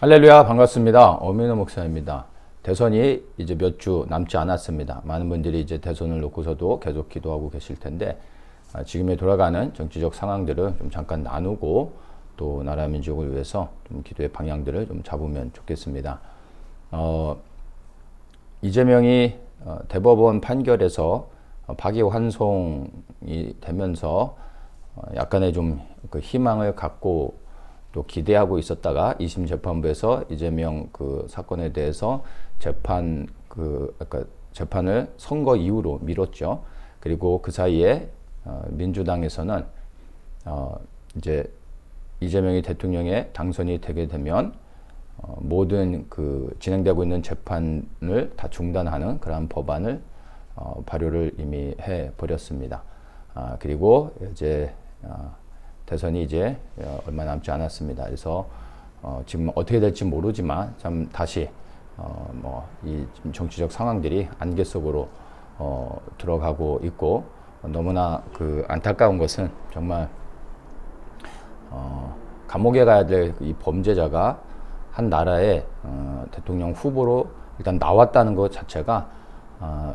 할렐루야, 반갑습니다. 어민호 목사입니다. 대선이 이제 몇 주 남지 않았습니다. 많은 분들이 이제 대선을 놓고서도 계속 기도하고 계실 텐데, 지금에 돌아가는 정치적 상황들을 좀 잠깐 나누고 또 나라 민족을 위해서 좀 기도의 방향들을 좀 잡으면 좋겠습니다. 이재명이 대법원 판결에서 파기환송이 되면서 약간의 좀 그 희망을 갖고 또 기대하고 있었다가 2심 재판부에서 이재명 그 사건에 대해서 재판을 선거 이후로 미뤘죠. 그리고 그 사이에 민주당에서는 이제 이재명이 대통령에 당선이 되게 되면 모든 그 진행되고 있는 재판을 다 중단하는 그러한 법안을 발효를 이미 해 버렸습니다. 그리고 이제 대선이 이제 얼마 남지 않았습니다. 그래서 지금 어떻게 될지 모르지만 참 다시 이 정치적 상황들이 안개 속으로 들어가고 있고, 너무나 그 안타까운 것은 정말 감옥에 가야 될 이 범죄자가 한 나라의 대통령 후보로 일단 나왔다는 것 자체가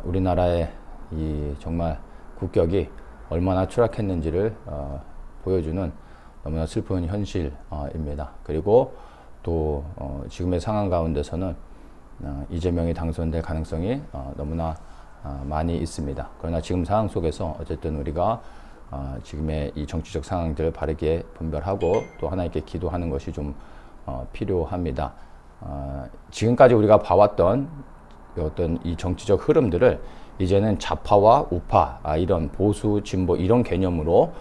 우리나라의 이 정말 국격이 얼마나 추락했는지를 보여주는 너무나 슬픈 현실입니다. 그리고 또 지금의 상황 가운데서는 이재명이 당선될 가능성이 너무나 많이 있습니다. 그러나 지금 상황 속에서 어쨌든 우리가 지금의 이 정치적 상황들을 바르게 분별하고 또 하나님께 기도하는 것이 좀 필요합니다. 지금까지 우리가 봐왔던 어떤 이 정치적 흐름들을 이제는 좌파와 우파, 이런 보수, 진보 이런 개념으로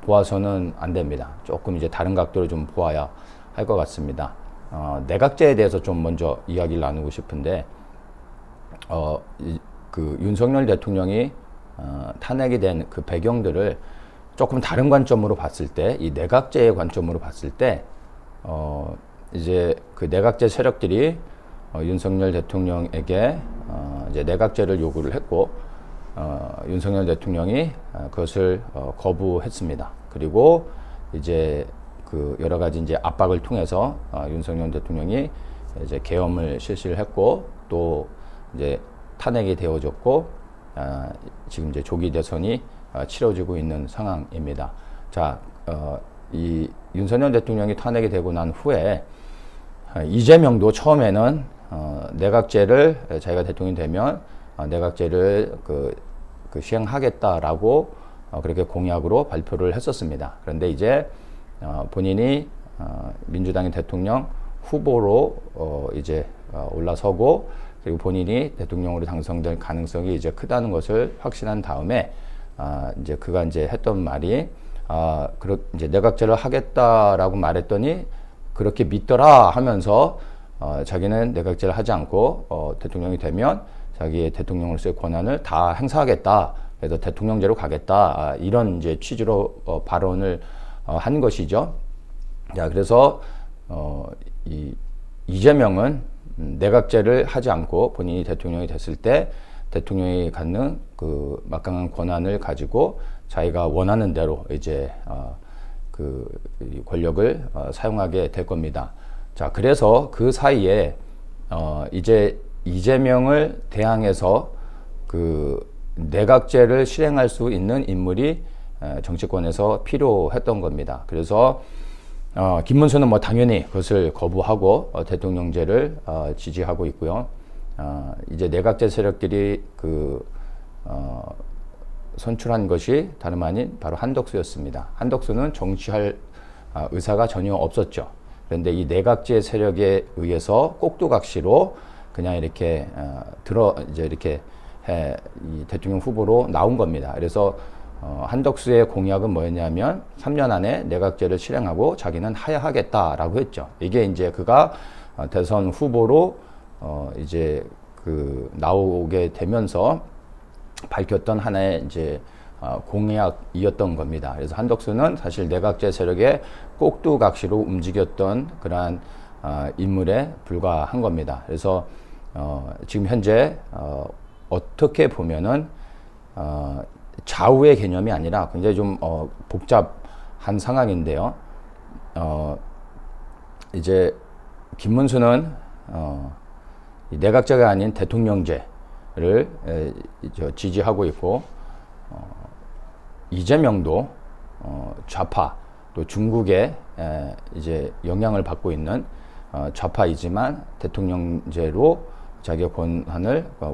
보아서는 안 됩니다. 조금 이제 다른 각도로 좀 보아야 할 것 같습니다. 내각제에 대해서 좀 먼저 이야기를 나누고 싶은데, 그 윤석열 대통령이 탄핵이 된 그 배경들을 조금 다른 관점으로 봤을 때, 이 내각제의 관점으로 봤을 때, 이제 그 내각제 세력들이 윤석열 대통령에게 이제 내각제를 요구를 했고, 윤석열 대통령이 그것을 거부했습니다. 그리고 이제 그 여러 가지 이제 압박을 통해서 윤석열 대통령이 이제 계엄을 실시를 했고, 또 이제 탄핵이 되어졌고, 지금 이제 조기 대선이 치러지고 있는 상황입니다. 자, 이 윤석열 대통령이 탄핵이 되고 난 후에 이재명도 처음에는 내각제를 자기가 대통령이 되면 내각제를 그 시행하겠다라고 그렇게 공약으로 발표를 했었습니다. 그런데 이제 본인이 민주당의 대통령 후보로 이제 올라서고, 그리고 본인이 대통령으로 당선될 가능성이 이제 크다는 것을 확신한 다음에 이제 그가 이제 했던 말이 이제 내각제를 하겠다라고 말했더니 그렇게 믿더라 하면서 자기는 내각제를 하지 않고 대통령이 되면 자기의 대통령으로서의 권한을 다 행사하겠다. 그래서 대통령제로 가겠다. 이런 이제 취지로 발언을 한 것이죠. 자, 그래서 이재명은 내각제를 하지 않고 본인이 대통령이 됐을 때 대통령이 갖는 그 막강한 권한을 가지고 자기가 원하는 대로 이제 그 권력을 사용하게 될 겁니다. 자, 그래서 그 사이에 이제 이재명을 대항해서 그 내각제를 실행할 수 있는 인물이 정치권에서 필요했던 겁니다. 그래서 김문수는 뭐 당연히 그것을 거부하고 대통령제를 지지하고 있고요. 이제 내각제 세력들이 그 선출한 것이 다름 아닌 바로 한덕수였습니다. 한덕수는 정치할 의사가 전혀 없었죠. 그런데 이 내각제 세력에 의해서 꼭두각시로 그냥 이렇게 이제 이렇게 이 대통령 후보로 나온 겁니다. 그래서 한덕수의 공약은 뭐였냐면 3년 안에 내각제를 실행하고 자기는 하야하겠다라고 했죠. 이게 이제 그가 대선 후보로 이제 그 나오게 되면서 밝혔던 하나의 이제 공약이었던 겁니다. 그래서 한덕수는 사실 내각제 세력의 꼭두각시로 움직였던 그러한 인물에 불과한 겁니다. 그래서 지금 현재 어떻게 보면은 좌우의 개념이 아니라 굉장히 좀 복잡한 상황인데요. 이제 김문수는 이 내각제가 아닌 대통령제를 지지하고 있고, 이재명도 좌파, 또 중국의 이제 영향을 받고 있는 좌파이지만 대통령제로 자기의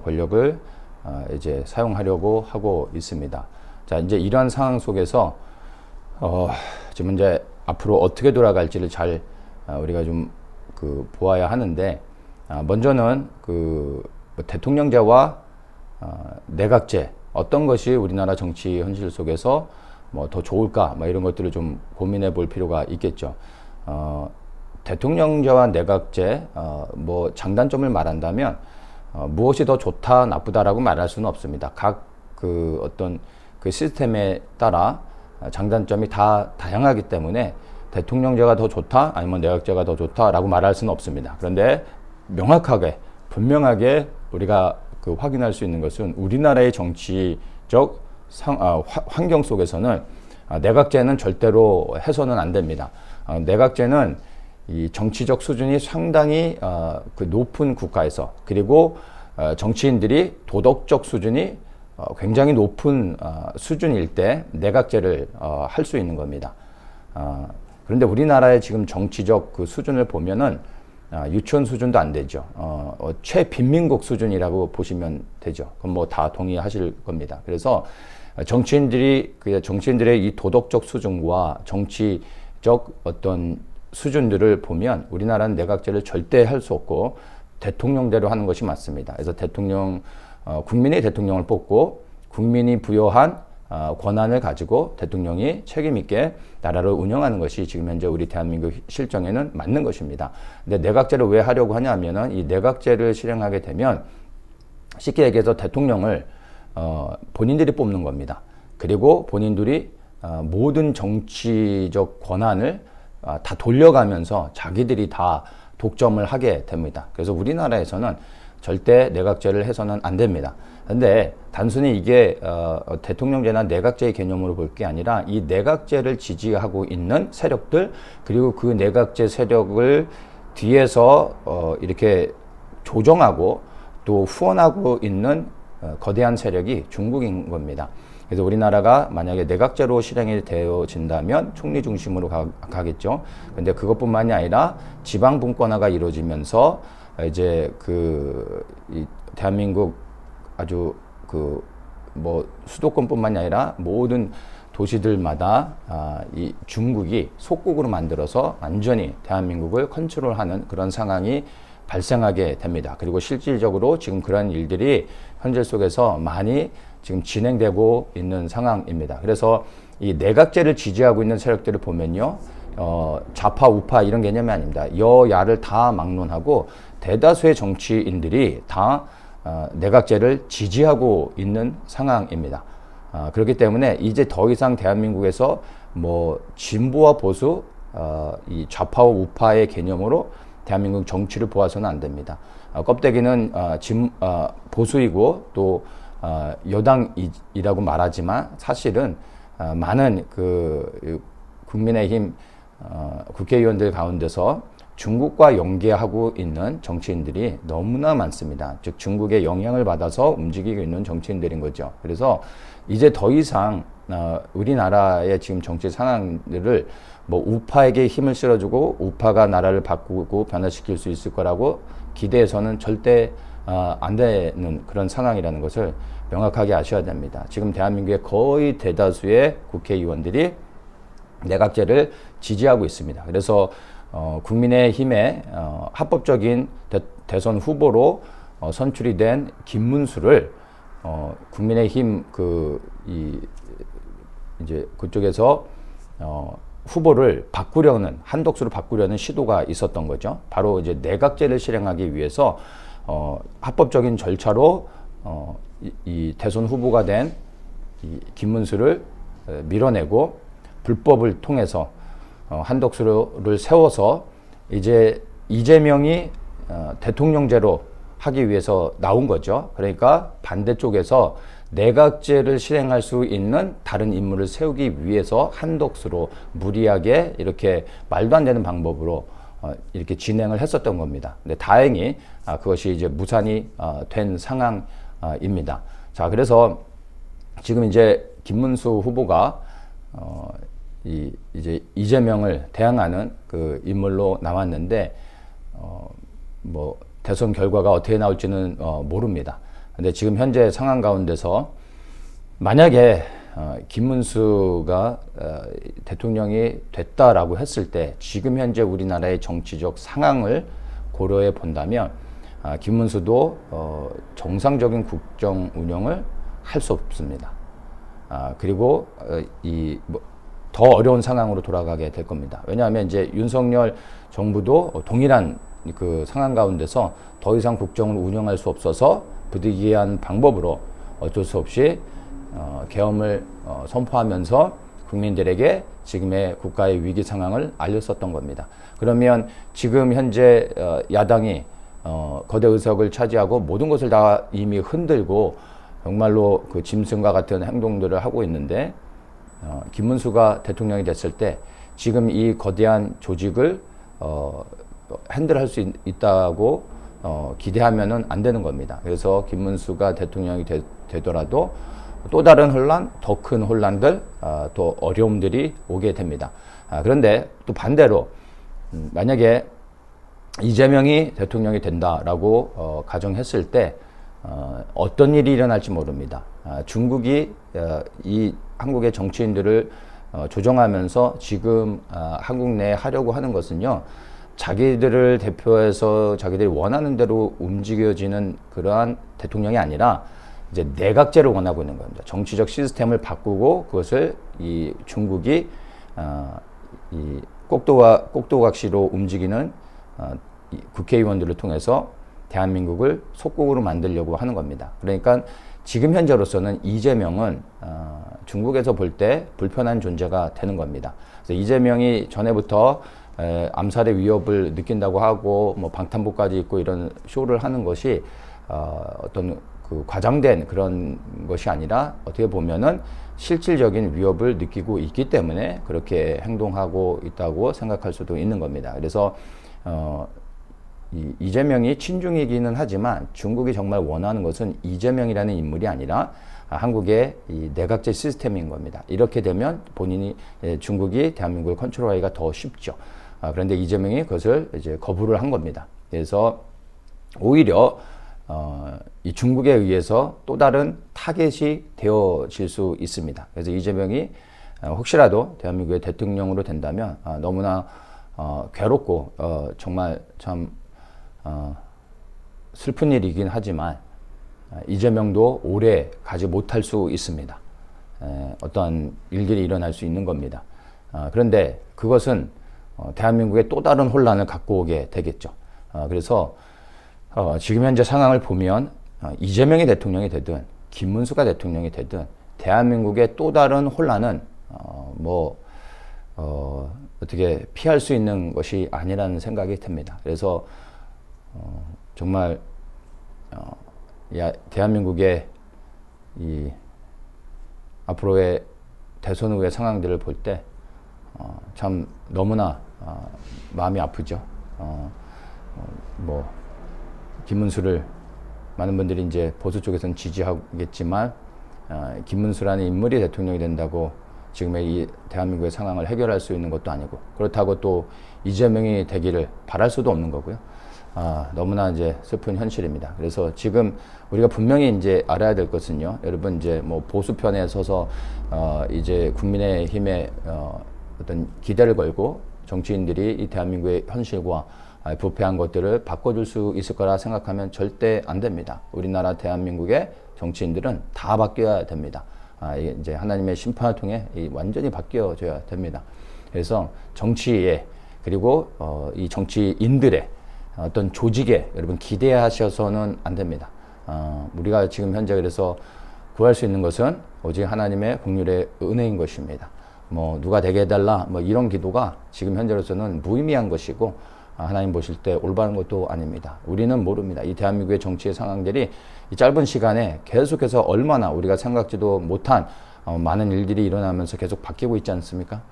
권력을 이제 사용하려고 하고 있습니다. 자, 이제 이러한 상황 속에서 지금 이제 앞으로 어떻게 돌아갈지를 잘 우리가 좀 보아야 하는데, 먼저는 대통령제와 내각제, 어떤 것이 우리나라 정치 현실 속에서 뭐 더 좋을까, 뭐 이런 것들을 좀 고민해 볼 필요가 있겠죠. 대통령제와 내각제, 뭐 장단점을 말한다면 무엇이 더 좋다, 나쁘다라고 말할 수는 없습니다. 각 어떤 시스템에 따라 장단점이 다 다양하기 때문에 대통령제가 더 좋다, 아니면 내각제가 더 좋다라고 말할 수는 없습니다. 그런데 명확하게, 분명하게 우리가 확인할 수 있는 것은 우리나라의 정치적 환경 속에서는 내각제는 절대로 해서는 안 됩니다. 내각제는 이 정치적 수준이 상당히 높은 국가에서, 그리고 정치인들이 도덕적 수준이 굉장히 높은 수준일 때 내각제를 할 수 있는 겁니다. 그런데 우리나라의 지금 정치적 수준을 보면은 유치원 수준도 안 되죠. 최빈민국 수준이라고 보시면 되죠. 그럼 뭐 다 동의하실 겁니다. 그래서 정치인들의 이 도덕적 수준과 정치적 어떤 수준들을 보면 우리나라는 내각제를 절대 할 수 없고 대통령제로 하는 것이 맞습니다. 그래서 국민이 대통령을 뽑고 국민이 부여한 권한을 가지고 대통령이 책임 있게 나라를 운영하는 것이 지금 현재 우리 대한민국 실정에는 맞는 것입니다. 근데 내각제를 왜 하려고 하냐면은 이 내각제를 실행하게 되면 쉽게 얘기해서 대통령을 본인들이 뽑는 겁니다. 그리고 본인들이 모든 정치적 권한을 다 돌려가면서 자기들이 다 독점을 하게 됩니다. 그래서 우리나라에서는 절대 내각제를 해서는 안 됩니다. 근데 단순히 이게 대통령제나 내각제의 개념으로 볼 게 아니라 이 내각제를 지지하고 있는 세력들, 그리고 그 내각제 세력을 뒤에서 이렇게 조정하고 또 후원하고 있는 거대한 세력이 중국인 겁니다. 그래서 우리나라가 만약에 내각제로 실행이 되어진다면 총리 중심으로 가겠죠. 근데 그것뿐만이 아니라 지방 분권화가 이루어지면서 이제 이 대한민국 아주 뭐 수도권뿐만이 아니라 모든 도시들마다 이 중국이 속국으로 만들어서 완전히 대한민국을 컨트롤하는 그런 상황이 발생하게 됩니다. 그리고 실질적으로 지금 그런 일들이 현실 속에서 많이 지금 진행되고 있는 상황입니다. 그래서 이 내각제를 지지하고 있는 세력들을 보면요, 좌파, 우파 이런 개념이 아닙니다. 여야를 다 막론하고 대다수의 정치인들이 다 내각제를 지지하고 있는 상황입니다. 그렇기 때문에 이제 더 이상 대한민국에서 뭐 진보와 보수, 이 좌파와 우파의 개념으로 대한민국 정치를 보아서는 안 됩니다. 껍데기는 보수이고 또 여당이라고 말하지만 사실은 많은 국민의힘 국회의원들 가운데서 중국과 연계하고 있는 정치인들이 너무나 많습니다. 즉 중국의 영향을 받아서 움직이고 있는 정치인들인 거죠. 그래서 이제 더 이상 우리나라의 지금 정치 상황들을 뭐 우파에게 힘을 실어주고 우파가 나라를 바꾸고 변화시킬 수 있을 거라고 기대해서는 절대 안 되는 그런 상황이라는 것을 명확하게 아셔야 됩니다. 지금 대한민국의 거의 대다수의 국회의원들이 내각제를 지지하고 있습니다. 그래서 국민의힘의 합법적인 대선 후보로 선출이 된 김문수를 국민의힘 이제 그쪽에서 후보를 바꾸려는, 한독수로 바꾸려는 시도가 있었던 거죠. 바로 이제 내각제를 실행하기 위해서 합법적인 절차로 이 대선 후보가 된 이 김문수를 밀어내고 불법을 통해서 한독수를 세워서 이제 이재명이 대통령제로 하기 위해서 나온 거죠. 그러니까 반대쪽에서 내각제를 실행할 수 있는 다른 인물을 세우기 위해서 한독수로 무리하게 이렇게 말도 안 되는 방법으로 이렇게 진행을 했었던 겁니다. 근데 다행히 그것이 이제 무산이 된 상황입니다. 자, 그래서 지금 이제 김문수 후보가 이제 이재명을 대항하는 그 인물로 나왔는데 뭐 대선 결과가 어떻게 나올지는 모릅니다. 근데 지금 현재 상황 가운데서 만약에 김문수가 대통령이 됐다라고 했을 때 지금 현재 우리나라의 정치적 상황을 고려해 본다면 김문수도 정상적인 국정 운영을 할 수 없습니다. 그리고 더 어려운 상황으로 돌아가게 될 겁니다. 왜냐하면 이제 윤석열 정부도 동일한 그 상황 가운데서 더 이상 국정을 운영할 수 없어서 부득이한 방법으로 어쩔 수 없이 계엄을 선포하면서 국민들에게 지금의 국가의 위기 상황을 알렸었던 겁니다. 그러면 지금 현재 야당이 거대 의석을 차지하고 모든 것을 다 이미 흔들고 정말로 그 짐승과 같은 행동들을 하고 있는데 김문수가 대통령이 됐을 때 지금 이 거대한 조직을 핸들할 수 있다고 기대하면은 안 되는 겁니다. 그래서 김문수가 대통령이 되더라도 또 다른 혼란, 더 큰 혼란들, 또 어려움들이 오게 됩니다. 그런데 또 반대로 만약에 이재명이 대통령이 된다라고 가정했을 때 어떤 일이 일어날지 모릅니다. 중국이 이 한국의 정치인들을 조정하면서 지금 한국 내에 하려고 하는 것은요, 자기들을 대표해서 자기들이 원하는 대로 움직여지는 그러한 대통령이 아니라 이제 내각제를 원하고 있는 겁니다. 정치적 시스템을 바꾸고 그것을 이 중국이 이 꼭두각시로 움직이는 이 국회의원들을 통해서 대한민국을 속국으로 만들려고 하는 겁니다. 그러니까 지금 현재로서는 이재명은 중국에서 볼 때 불편한 존재가 되는 겁니다. 그래서 이재명이 전에부터 암살의 위협을 느낀다고 하고 뭐 방탄복까지 입고 이런 쇼를 하는 것이 어떤 그 과장된 그런 것이 아니라 어떻게 보면은 실질적인 위협을 느끼고 있기 때문에 그렇게 행동하고 있다고 생각할 수도 있는 겁니다. 그래서 이재명이 친중이기는 하지만 중국이 정말 원하는 것은 이재명이라는 인물이 아니라 한국의 이 내각제 시스템인 겁니다. 이렇게 되면 본인이 중국이 대한민국을 컨트롤하기가 더 쉽죠. 그런데 이재명이 그것을 이제 거부를 한 겁니다. 그래서 오히려 이 중국에 의해서 또 다른 타겟이 되어질 수 있습니다. 그래서 이재명이 혹시라도 대한민국의 대통령으로 된다면 너무나 괴롭고 정말 참 슬픈 일이긴 하지만 이재명도 오래 가지 못할 수 있습니다. 어떠한 일들이 일어날 수 있는 겁니다. 그런데 그것은 대한민국의 또 다른 혼란을 갖고 오게 되겠죠. 그래서 지금 현재 상황을 보면 이재명이 대통령이 되든 김문수가 대통령이 되든 대한민국의 또 다른 혼란은 어떻게 피할 수 있는 것이 아니라는 생각이 듭니다. 그래서 정말 대한민국의 이 앞으로의 대선 후의 상황들을 볼 때 참 너무나 마음이 아프죠. 김문수를 많은 분들이 이제 보수 쪽에서는 지지하겠지만 김문수라는 인물이 대통령이 된다고 지금의 이 대한민국의 상황을 해결할 수 있는 것도 아니고 그렇다고 또 이재명이 되기를 바랄 수도 없는 거고요. 너무나 이제 슬픈 현실입니다. 그래서 지금 우리가 분명히 이제 알아야 될 것은요. 여러분 이제 뭐 보수편에 서서 이제 국민의힘에 어떤 기대를 걸고 정치인들이 이 대한민국의 현실과 부패한 것들을 바꿔줄 수 있을 거라 생각하면 절대 안 됩니다. 우리나라 대한민국의 정치인들은 다 바뀌어야 됩니다. 이게 이제 하나님의 심판을 통해 완전히 바뀌어져야 됩니다. 그래서 정치에 그리고 이 정치인들의 어떤 조직에 여러분 기대하셔서는 안 됩니다. 우리가 지금 현재 그래서 구할 수 있는 것은 오직 하나님의 긍휼의 은혜인 것입니다. 뭐 누가 되게 해달라 뭐 이런 기도가 지금 현재로서는 무의미한 것이고 하나님 보실 때 올바른 것도 아닙니다. 우리는 모릅니다. 이 대한민국의 정치의 상황들이 이 짧은 시간에 계속해서 얼마나 우리가 생각지도 못한 많은 일들이 일어나면서 계속 바뀌고 있지 않습니까?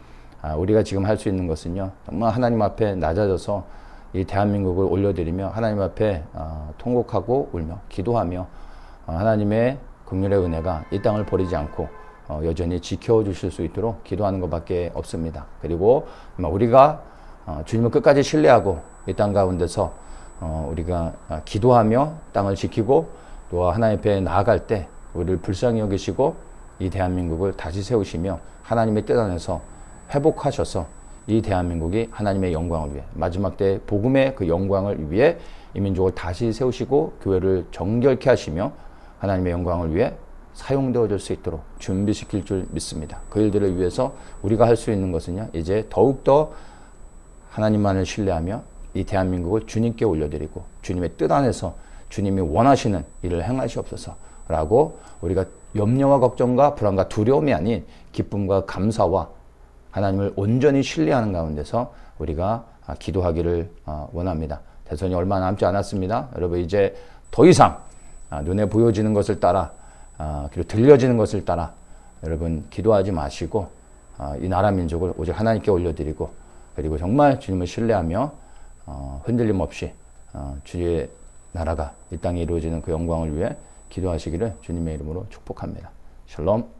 우리가 지금 할 수 있는 것은요, 정말 하나님 앞에 낮아져서 이 대한민국을 올려드리며 하나님 앞에 통곡하고 울며 기도하며 하나님의 긍휼의 은혜가 이 땅을 버리지 않고 여전히 지켜주실 수 있도록 기도하는 것밖에 없습니다. 그리고 우리가 주님을 끝까지 신뢰하고 이 땅 가운데서 우리가 기도하며 땅을 지키고 또 하나님 앞에 나아갈 때 우리를 불쌍히 여기시고 이 대한민국을 다시 세우시며 하나님의 뜻 안에서 회복하셔서 이 대한민국이 하나님의 영광을 위해 마지막 때 복음의 그 영광을 위해 이 민족을 다시 세우시고 교회를 정결케 하시며 하나님의 영광을 위해 사용되어질 수 있도록 준비시킬 줄 믿습니다. 그 일들을 위해서 우리가 할 수 있는 것은요, 이제 더욱더 하나님만을 신뢰하며 이 대한민국을 주님께 올려드리고 주님의 뜻 안에서 주님이 원하시는 일을 행하시옵소서라고 우리가 염려와 걱정과 불안과 두려움이 아닌 기쁨과 감사와 하나님을 온전히 신뢰하는 가운데서 우리가 기도하기를 원합니다. 대선이 얼마 남지 않았습니다. 여러분 이제 더 이상 눈에 보여지는 것을 따라 그리고 들려지는 것을 따라 여러분 기도하지 마시고 이 나라 민족을 오직 하나님께 올려드리고 그리고 정말 주님을 신뢰하며 흔들림 없이 주의 나라가 이 땅에 이루어지는 그 영광을 위해 기도하시기를 주님의 이름으로 축복합니다. 샬롬.